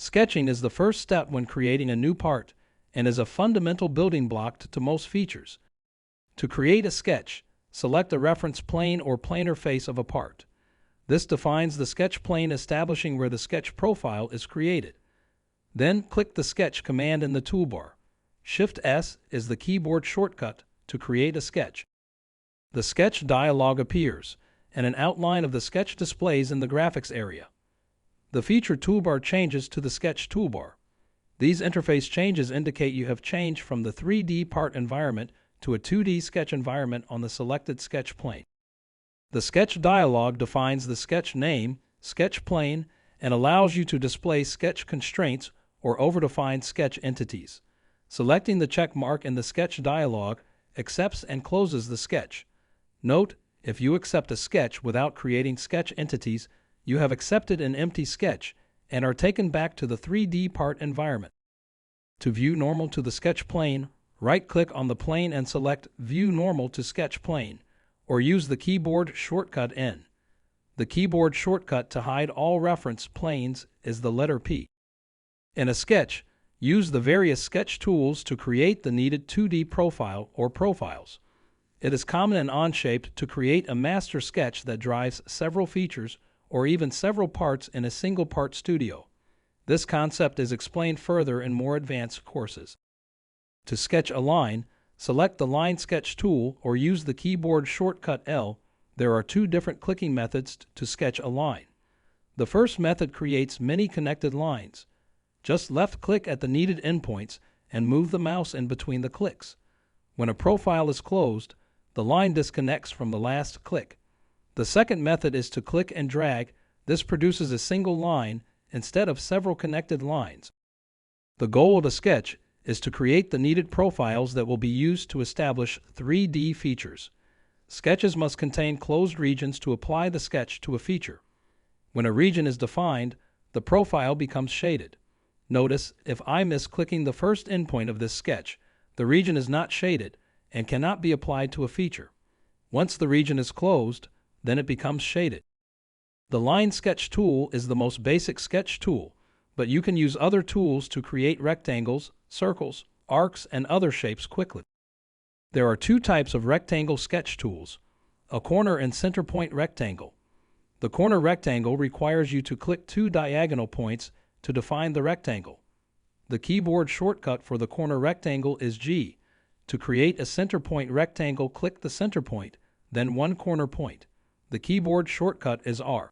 Sketching is the first step when creating a new part and is a fundamental building block to most features. To create a sketch, select a reference plane or planar face of a part. This defines the sketch plane, establishing where the sketch profile is created. Then click the Sketch command in the toolbar. Shift-S is the keyboard shortcut to create a sketch. The Sketch dialog appears, and an outline of the sketch displays in the Graphics area. The Feature toolbar changes to the Sketch toolbar. These interface changes indicate you have changed from the 3D part environment to a 2D sketch environment on the selected sketch plane. The Sketch dialog defines the sketch name, sketch plane, and allows you to display sketch constraints or overdefined sketch entities. Selecting the check mark in the Sketch dialog accepts and closes the sketch. Note, if you accept a sketch without creating sketch entities, you have accepted an empty sketch and are taken back to the 3D part environment. To view normal to the sketch plane, right-click on the plane and select View Normal to Sketch Plane, or use the keyboard shortcut N. The keyboard shortcut to hide all reference planes is the letter P. In a sketch, use the various sketch tools to create the needed 2D profile or profiles. It is common in Onshape to create a master sketch that drives several features or even several parts in a single part studio. This concept is explained further in more advanced courses. To sketch a line, select the Line Sketch tool or use the keyboard shortcut L. There are two different clicking methods to sketch a line. The first method creates many connected lines. Just left-click at the needed endpoints and move the mouse in between the clicks. When a profile is closed, the line disconnects from the last click. The second method is to click and drag. This produces a single line instead of several connected lines. The goal of the sketch is to create the needed profiles that will be used to establish 3D features. Sketches must contain closed regions to apply the sketch to a feature. When a region is defined, the profile becomes shaded. Notice, if I miss clicking the first endpoint of this sketch, the region is not shaded and cannot be applied to a feature. Once the region is closed, then it becomes shaded. The Line Sketch tool is the most basic sketch tool, but you can use other tools to create rectangles, circles, arcs, and other shapes quickly. There are two types of rectangle sketch tools: a corner and center point rectangle. The corner rectangle requires you to click two diagonal points to define the rectangle. The keyboard shortcut for the corner rectangle is G. To create a center point rectangle, click the center point, then one corner point. The keyboard shortcut is R.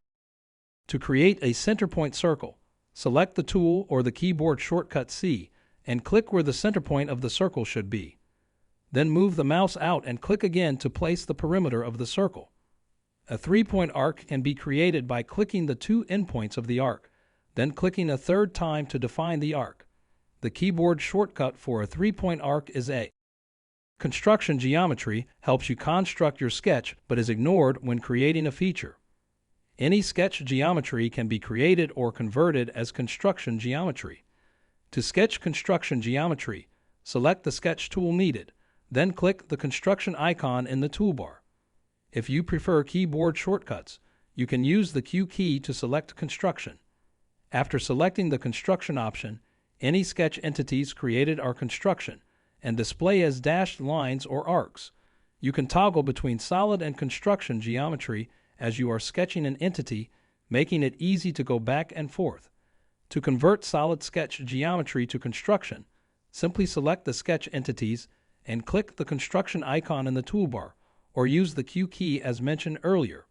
To create a center point circle, select the tool or the keyboard shortcut C and click where the center point of the circle should be. Then move the mouse out and click again to place the perimeter of the circle. A three-point arc can be created by clicking the two endpoints of the arc, then clicking a third time to define the arc. The keyboard shortcut for a three-point arc is A. Construction geometry helps you construct your sketch but is ignored when creating a feature. Any sketch geometry can be created or converted as construction geometry. To sketch construction geometry, select the sketch tool needed, then click the construction icon in the toolbar. If you prefer keyboard shortcuts, you can use the Q key to select construction. After selecting the construction option, any sketch entities created are construction and display as dashed lines or arcs. You can toggle between solid and construction geometry as you are sketching an entity, making it easy to go back and forth. To convert solid sketch geometry to construction, simply select the sketch entities and click the construction icon in the toolbar, or use the Q key as mentioned earlier.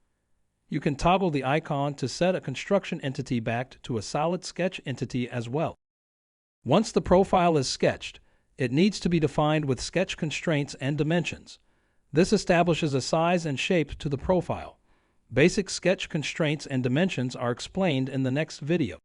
You can toggle the icon to set a construction entity back to a solid sketch entity as well. Once the profile is sketched, it needs to be defined with sketch constraints and dimensions. This establishes a size and shape to the profile. Basic sketch constraints and dimensions are explained in the next video.